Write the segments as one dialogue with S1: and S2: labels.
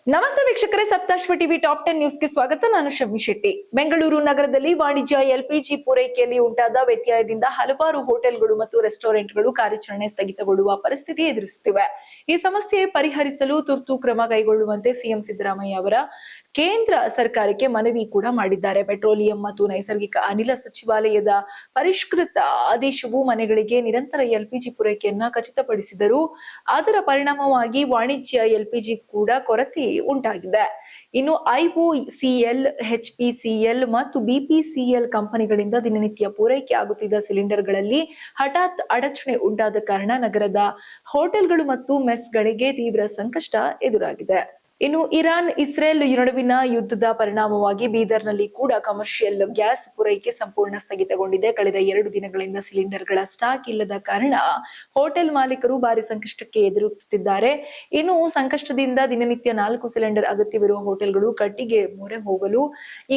S1: ನಮಸ್ತೆ ವೀಕ್ಷಕರೇ, Saptashwa TV top 10 ನ್ಯೂಸ್ಗೆ ಸ್ವಾಗತ. ನಾನು ಶಮ್ಮಿ ಶೆಟ್ಟಿ. ಬೆಂಗಳೂರು ನಗರದಲ್ಲಿ ವಾಣಿಜ್ಯ ಎಲ್ಪಿಜಿ ಪೂರೈಕೆಯಲ್ಲಿ ಉಂಟಾದ ವ್ಯತ್ಯಯದಿಂದ ಹಲವಾರು ಹೋಟೆಲ್ಗಳು ಮತ್ತು ರೆಸ್ಟೋರೆಂಟ್ಗಳು ಕಾರ್ಯಾಚರಣೆ ಸ್ಥಗಿತಗೊಳ್ಳುವ ಪರಿಸ್ಥಿತಿ ಎದುರಿಸುತ್ತಿವೆ. ಈ ಸಮಸ್ಯೆ ಪರಿಹರಿಸಲು ತುರ್ತು ಕ್ರಮ ಕೈಗೊಳ್ಳುವಂತೆ ಸಿಎಂ ಸಿದ್ದರಾಮಯ್ಯ ಅವರ ಕೇಂದ್ರ ಸರ್ಕಾರಕ್ಕೆ ಮನವಿ ಕೂಡ ಮಾಡಿದ್ದಾರೆ. ಪೆಟ್ರೋಲಿಯಂ ಮತ್ತು ನೈಸರ್ಗಿಕ ಅನಿಲ ಸಚಿವಾಲಯದ ಪರಿಷ್ಕೃತ ಆದೇಶವು ಮನೆಗಳಿಗೆ ನಿರಂತರ ಎಲ್ಪಿಜಿ ಪೂರೈಕೆಯನ್ನ ಖಚಿತಪಡಿಸಿದರೂ ಅದರ ಪರಿಣಾಮವಾಗಿ ವಾಣಿಜ್ಯ ಎಲ್ಪಿಜಿ ಕೂಡ ಕೊರತೆ ಉಂಟಾಗಿದೆ. ಇನ್ನು ಐಒಸಿಎಲ್, ಎಚ್ಪಿಸಿಎಲ್ ಮತ್ತು ಬಿಪಿಸಿಎಲ್ ಕಂಪನಿಗಳಿಂದ ದಿನನಿತ್ಯ ಪೂರೈಕೆ ಆಗುತ್ತಿದ್ದ ಸಿಲಿಂಡರ್ಗಳಲ್ಲಿ ಹಠಾತ್ ಅಡಚಣೆ ಉಂಟಾದ ಕಾರಣ ನಗರದ ಹೋಟೆಲ್ಗಳು ಮತ್ತು ಮೆಸ್ಗಳಿಗೆ ತೀವ್ರ ಸಂಕಷ್ಟ ಎದುರಾಗಿದೆ. ಇನ್ನು ಇರಾನ್ ಇಸ್ರೇಲ್ ನಡುವಿನ ಯುದ್ಧದ ಪರಿಣಾಮವಾಗಿ ಬೀದರ್ನಲ್ಲಿ ಕೂಡ ಕಮರ್ಷಿಯಲ್ ಗ್ಯಾಸ್ ಪೂರೈಕೆ ಸಂಪೂರ್ಣ ಸ್ಥಗಿತಗೊಂಡಿದೆ. ಕಳೆದ 2 ದಿನಗಳಿಂದ ಸಿಲಿಂಡರ್ಗಳ ಸ್ಟಾಕ್ ಇಲ್ಲದ ಕಾರಣ ಹೋಟೆಲ್ ಮಾಲೀಕರು ಭಾರಿ ಸಂಕಷ್ಟಕ್ಕೆ ಎದುರಿಸುತ್ತಿದ್ದಾರೆ. ಇನ್ನು ಸಂಕಷ್ಟದಿಂದ ದಿನನಿತ್ಯ 4 ಸಿಲಿಂಡರ್ ಅಗತ್ಯವಿರುವ ಹೋಟೆಲ್ಗಳು ಕಟ್ಟಿಗೆ ಮೊರೆ ಹೋಗಲು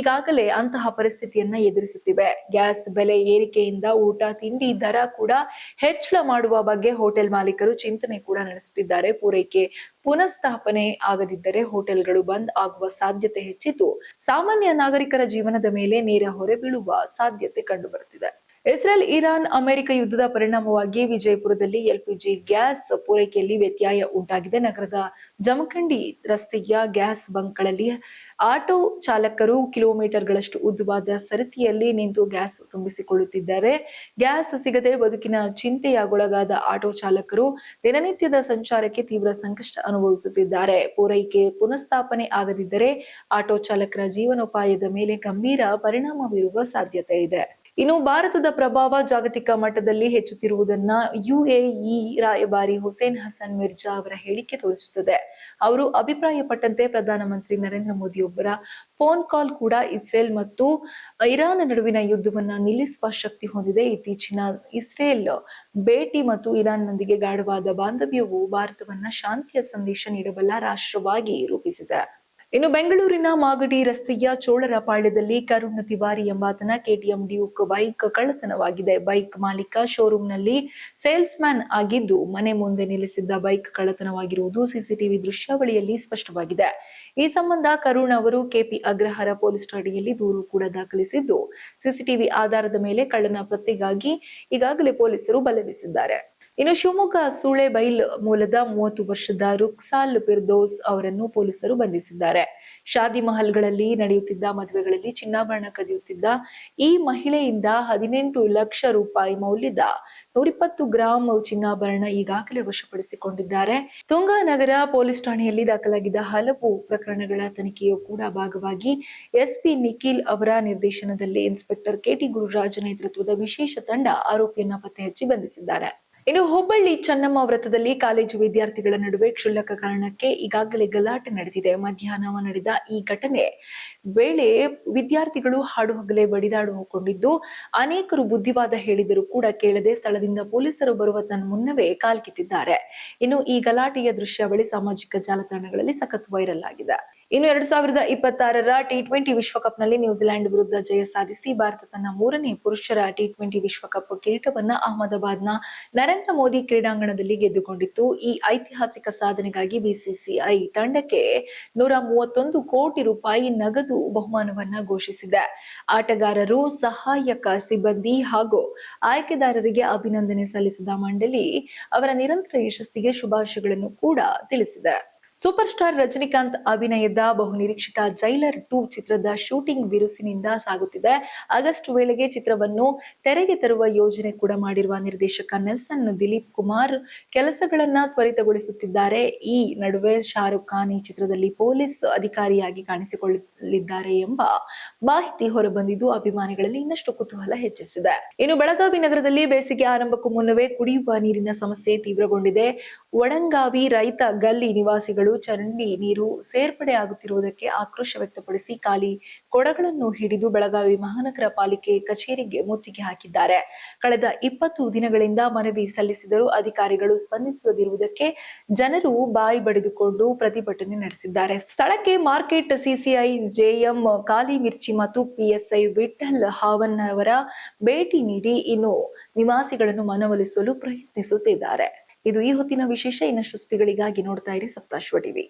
S1: ಈಗಾಗಲೇ ಅಂತಹ ಪರಿಸ್ಥಿತಿಯನ್ನ ಎದುರಿಸುತ್ತಿವೆ. ಗ್ಯಾಸ್ ಬೆಲೆ ಏರಿಕೆಯಿಂದ ಊಟ ತಿಂಡಿ ದರ ಕೂಡ ಹೆಚ್ಚಳ ಮಾಡುವ ಬಗ್ಗೆ ಹೋಟೆಲ್ ಮಾಲೀಕರು ಚಿಂತನೆ ಕೂಡ ನಡೆಸುತ್ತಿದ್ದಾರೆ. ಪೂರೈಕೆ ಪುನಃಸ್ಥಾಪನೆ ಆಗದಿದ್ದರೆ ಹೋಟೆಲ್ಗಳು ಬಂದ್ ಆಗುವ ಸಾಧ್ಯತೆ ಹೆಚ್ಚಿದ್ದು ಸಾಮಾನ್ಯ ನಾಗರಿಕರ ಜೀವನದ ಮೇಲೆ ನೇರ ಹೊರೆ ಬೀಳುವ ಸಾಧ್ಯತೆ ಕಂಡುಬರುತ್ತಿದೆ. ಇಸ್ರೇಲ್ ಇರಾನ್ ಅಮೆರಿಕ ಯುದ್ಧದ ಪರಿಣಾಮವಾಗಿ ವಿಜಯಪುರದಲ್ಲಿ ಎಲ್ಪಿಜಿ ಗ್ಯಾಸ್ ಪೂರೈಕೆಯಲ್ಲಿ ವ್ಯತ್ಯಯ ಉಂಟಾಗಿದೆ. ನಗರದ ಜಮಖಂಡಿ ರಸ್ತೆಯ ಗ್ಯಾಸ್ ಬಂಕ್ಗಳಲ್ಲಿ ಆಟೋ ಚಾಲಕರು ಕಿಲೋಮೀಟರ್ಗಳಷ್ಟು ಉದ್ದವಾದ ಸರತಿಯಲ್ಲಿ ನಿಂತು ಗ್ಯಾಸ್ ತುಂಬಿಸಿಕೊಳ್ಳುತ್ತಿದ್ದಾರೆ. ಗ್ಯಾಸ್ ಸಿಗದೆ ಬದುಕಿನ ಚಿಂತೆಗೊಳಗಾದ ಆಟೋ ಚಾಲಕರು ದಿನನಿತ್ಯದ ಸಂಚಾರಕ್ಕೆ ತೀವ್ರ ಸಂಕಷ್ಟ ಅನುಭವಿಸುತ್ತಿದ್ದಾರೆ. ಪೂರೈಕೆ ಪುನಃಸ್ಥಾಪನೆ ಆಗದಿದ್ದರೆ ಆಟೋ ಚಾಲಕರ ಜೀವನೋಪಾಯದ ಮೇಲೆ ಗಂಭೀರ ಪರಿಣಾಮ ಬೀರುವ ಸಾಧ್ಯತೆ ಇದೆ. ಇನ್ನು ಭಾರತದ ಪ್ರಭಾವ ಜಾಗತಿಕ ಮಟ್ಟದಲ್ಲಿ ಹೆಚ್ಚುತ್ತಿರುವುದನ್ನ ಯುಎಇ ರಾಯಭಾರಿ ಹುಸೇನ್ ಹಸನ್ ಮಿರ್ಜಾ ಅವರ ಹೇಳಿಕೆ ತೋರಿಸುತ್ತದೆ. ಅವರು ಅಭಿಪ್ರಾಯಪಟ್ಟಂತೆ ಪ್ರಧಾನಮಂತ್ರಿ ನರೇಂದ್ರ ಮೋದಿಯೊಬ್ಬರ ಫೋನ್ ಕಾಲ್ ಕೂಡ ಇಸ್ರೇಲ್ ಮತ್ತು ಇರಾನ್ ನಡುವಿನ ಯುದ್ಧವನ್ನ ನಿಲ್ಲಿಸುವ ಶಕ್ತಿ ಹೊಂದಿದೆ. ಇತ್ತೀಚಿನ ಇಸ್ರೇಲ್ ಭೇಟಿ ಮತ್ತು ಇರಾನ್ನೊಂದಿಗೆ ಗಾಢವಾದ ಬಾಂಧವ್ಯವು ಭಾರತವನ್ನ ಶಾಂತಿಯ ಸಂದೇಶ ನೀಡಬಲ್ಲ ರಾಷ್ಟ್ರವಾಗಿ ರೂಪಿಸಿದೆ. ಇನ್ನು ಬೆಂಗಳೂರಿನ ಮಾಗಡಿ ರಸ್ತೆಯ ಚೋಳರಪಾಳ್ಯದಲ್ಲಿ ಕರುಣ್ ತಿವಾರಿ ಎಂಬಾತನ ಕೆಟಿಎಂ ಡ್ಯೂಕ್ ಬೈಕ್ ಕಳ್ಳತನವಾಗಿದೆ. ಬೈಕ್ ಮಾಲೀಕ ಶೋರೂಮ್ನಲ್ಲಿ ಸೇಲ್ಸ್ ಮ್ಯಾನ್ ಆಗಿದ್ದು ಮನೆ ಮುಂದೆ ನಿಲ್ಲಿಸಿದ್ದ ಬೈಕ್ ಕಳ್ಳತನವಾಗಿರುವುದು ಸಿಸಿಟಿವಿ ದೃಶ್ಯಾವಳಿಯಲ್ಲಿ ಸ್ಪಷ್ಟವಾಗಿದೆ. ಈ ಸಂಬಂಧ ಕರುಣ್ ಅವರು ಕೆಪಿ ಅಗ್ರಹಾರ ಪೊಲೀಸ್ ಠಾಣೆಯಲ್ಲಿ ದೂರು ಕೂಡ ದಾಖಲಿಸಿದ್ದು ಸಿಸಿಟಿವಿ ಆಧಾರದ ಮೇಲೆ ಕಳ್ಳನ ಪತ್ತೆಗಾಗಿ ಈಗಾಗಲೇ ಪೊಲೀಸರು ಬಲೆ ಬೀಸಿದ್ದಾರೆ. ಇನ್ನು ಶಿವಮೊಗ್ಗ ಸೂಳೆಬೈಲ್ ಮೂಲದ 30 ವರ್ಷದ ರುಕ್ಸಾಲ್ ಫಿರ್ದೌಸ್ ಅವರನ್ನು ಪೊಲೀಸರು ಬಂಧಿಸಿದ್ದಾರೆ. ಶಾದಿ ಮಹಲ್ಗಳಲ್ಲಿ ನಡೆಯುತ್ತಿದ್ದ ಮದುವೆಗಳಲ್ಲಿ ಚಿನ್ನಾಭರಣ ಕದಿಯುತ್ತಿದ್ದ ಈ ಮಹಿಳೆಯಿಂದ 18 ಲಕ್ಷ ರೂಪಾಯಿ ಮೌಲ್ಯದ 120 ಗ್ರಾಂ ಚಿನ್ನಾಭರಣ ಈಗಾಗಲೇ ವಶಪಡಿಸಿಕೊಂಡಿದ್ದಾರೆ. ತುಂಗಾನಗರ ಪೊಲೀಸ್ ಠಾಣೆಯಲ್ಲಿ ದಾಖಲಾಗಿದ್ದ ಹಲವು ಪ್ರಕರಣಗಳ ತನಿಖೆಯೂ ಕೂಡ ಭಾಗವಾಗಿ ಎಸ್ಪಿ ನಿಖಿಲ್ ಅವರ ನಿರ್ದೇಶನದಲ್ಲಿ ಇನ್ಸ್ಪೆಕ್ಟರ್ ಕೆಟಿ ಗುರುರಾಜ್ ನೇತೃತ್ವದ ವಿಶೇಷ ತಂಡ ಆರೋಪಿಯನ್ನ ಪತ್ತೆ ಹಚ್ಚಿ ಬಂಧಿಸಿದ್ದಾರೆ. ಇನ್ನು ಹುಬ್ಬಳ್ಳಿ ಚೆನ್ನಮ್ಮ ವೃತ್ತದಲ್ಲಿ ಕಾಲೇಜು ವಿದ್ಯಾರ್ಥಿಗಳ ನಡುವೆ ಕ್ಷುಲ್ಲಕ ಕಾರಣಕ್ಕೆ ಈಗಾಗಲೇ ಗಲಾಟೆ ನಡೆದಿದೆ. ಮಧ್ಯಾಹ್ನ ನಡೆದ ಈ ಘಟನೆ ವೇಳೆ ವಿದ್ಯಾರ್ಥಿಗಳು ಹಾಡುಹಗಲೇ ಬಡಿದಾಡಿಕೊಂಡಿದ್ದು ಅನೇಕರು ಬುದ್ಧಿವಾದ ಹೇಳಿದರೂ ಕೂಡ ಕೇಳದೆ ಸ್ಥಳದಿಂದ ಪೊಲೀಸರು ಬರುವ ಮುನ್ನವೇ ಕಾಲ್ಕಿತ್ತಿದ್ದಾರೆ. ಇನ್ನು ಈ ಗಲಾಟೆಯ ದೃಶ್ಯಾವಳಿ ಸಾಮಾಜಿಕ ಜಾಲತಾಣಗಳಲ್ಲಿ ಸಖತ್ ವೈರಲ್ ಆಗಿದೆ. ಇನ್ನು 2026ರ ಟಿ20 ವಿಶ್ವಕಪ್ನಲ್ಲಿ ನ್ಯೂಜಿಲೆಂಡ್ ವಿರುದ್ಧ ಜಯ ಸಾಧಿಸಿ ಭಾರತ ತನ್ನ 3ನೇ ಪುರುಷರ ಟಿ20 ವಿಶ್ವಕಪ್ ಕಿರೀಟವನ್ನ ಅಹಮದಾಬಾದ್ನ ನರೇಂದ್ರ ಮೋದಿ ಕ್ರೀಡಾಂಗಣದಲ್ಲಿ ಗೆದ್ದುಕೊಂಡಿತ್ತು. ಈ ಐತಿಹಾಸಿಕ ಸಾಧನೆಗಾಗಿ ಬಿಸಿಸಿಐ ತಂಡಕ್ಕೆ 131 ಕೋಟಿ ರೂಪಾಯಿ ನಗದು ಬಹುಮಾನವನ್ನ ಘೋಷಿಸಿದೆ. ಆಟಗಾರರು, ಸಹಾಯಕ ಸಿಬ್ಬಂದಿ ಹಾಗೂ ಆಯ್ಕೆದಾರರಿಗೆ ಅಭಿನಂದನೆ ಸಲ್ಲಿಸಿದ ಮಂಡಳಿ ಅವರ ನಿರಂತರ ಯಶಸ್ಸಿಗೆ ಶುಭಾಶಯಗಳನ್ನು ಕೂಡ ತಿಳಿಸಿದೆ. ಸೂಪರ್ ಸ್ಟಾರ್ ರಜನಿಕಾಂತ್ ಅಭಿನಯದ ಬಹುನಿರೀಕ್ಷಿತ ಜೈಲರ್ 2 ಚಿತ್ರದ ಶೂಟಿಂಗ್ ಬಿರುಸಿನಿಂದ ಸಾಗುತ್ತಿದೆ. ಆಗಸ್ಟ್ ವೇಳೆಗೆ ಚಿತ್ರವನ್ನು ತೆರೆಗೆ ತರುವ ಯೋಜನೆ ಕೂಡ ಮಾಡಿರುವ ನಿರ್ದೇಶಕ ನೆಲ್ಸನ್ ದಿಲೀಪ್ ಕುಮಾರ್ ಕೆಲಸಗಳನ್ನ ತ್ವರಿತಗೊಳಿಸುತ್ತಿದ್ದಾರೆ. ಈ ನಡುವೆ ಶಾರುಖ್ ಖಾನ್ ಈ ಚಿತ್ರದಲ್ಲಿ ಪೊಲೀಸ್ ಅಧಿಕಾರಿಯಾಗಿ ಕಾಣಿಸಿಕೊಳ್ಳಲಿದ್ದಾರೆ ಎಂಬ ಮಾಹಿತಿ ಹೊರಬಂದಿದ್ದು ಅಭಿಮಾನಿಗಳಲ್ಲಿ ಇನ್ನಷ್ಟು ಕುತೂಹಲ ಹೆಚ್ಚಿಸಿದೆ. ಇನ್ನು ಬೆಳಗಾವಿ ನಗರದಲ್ಲಿ ಬೇಸಿಗೆ ಆರಂಭಕ್ಕೂ ಮುನ್ನವೇ ಕುಡಿಯುವ ನೀರಿನ ಸಮಸ್ಯೆ ತೀವ್ರಗೊಂಡಿದೆ. ಒಡಂಗಾವಿ ರೈತ ಗಲ್ಲಿ ನಿವಾಸಿಗಳು ಚರಂಡಿ ನೀರು ಸೇರ್ಪಡೆ ಆಗುತ್ತಿರುವುದಕ್ಕೆ ಆಕ್ರೋಶ ವ್ಯಕ್ತಪಡಿಸಿ ಖಾಲಿ ಕೊಡಗಳನ್ನು ಹಿಡಿದು ಬೆಳಗಾವಿ ಮಹಾನಗರ ಪಾಲಿಕೆ ಕಚೇರಿಗೆ ಮುತ್ತಿಗೆ ಹಾಕಿದ್ದಾರೆ. ಕಳೆದ 20 ದಿನಗಳಿಂದ ಮನವಿ ಸಲ್ಲಿಸಿದರೂ ಅಧಿಕಾರಿಗಳು ಸ್ಪಂದಿಸದಿರುವುದಕ್ಕೆ ಜನರು ಬಾಯಿ ಬಡಿದುಕೊಂಡು ಪ್ರತಿಭಟನೆ ನಡೆಸಿದ್ದಾರೆ. ಸ್ಥಳಕ್ಕೆ ಮಾರ್ಕೆಟ್ ಸಿಸಿಐ ಜೆಎಂ ಕಾಲಿ ಮಿರ್ಚಿ ಮತ್ತು ಪಿಎಸ್ಐ ವಿಠಲ್ ಹಾವನ್ ಅವರ ಭೇಟಿ ನೀಡಿ ಇನ್ನು ನಿವಾಸಿಗಳನ್ನು ಮನವೊಲಿಸಲು ಪ್ರಯತ್ನಿಸುತ್ತಿದ್ದಾರೆ. ಇದು ಈ ಹೊತ್ತಿನ ವಿಶೇಷ. ಇನ್ನಷ್ಟು ಸುದ್ದಿಗಳಿಗಾಗಿ ನೋಡ್ತಾ ಇರಿ ಸಪ್ತಾಶ್ವ ಟಿವಿ.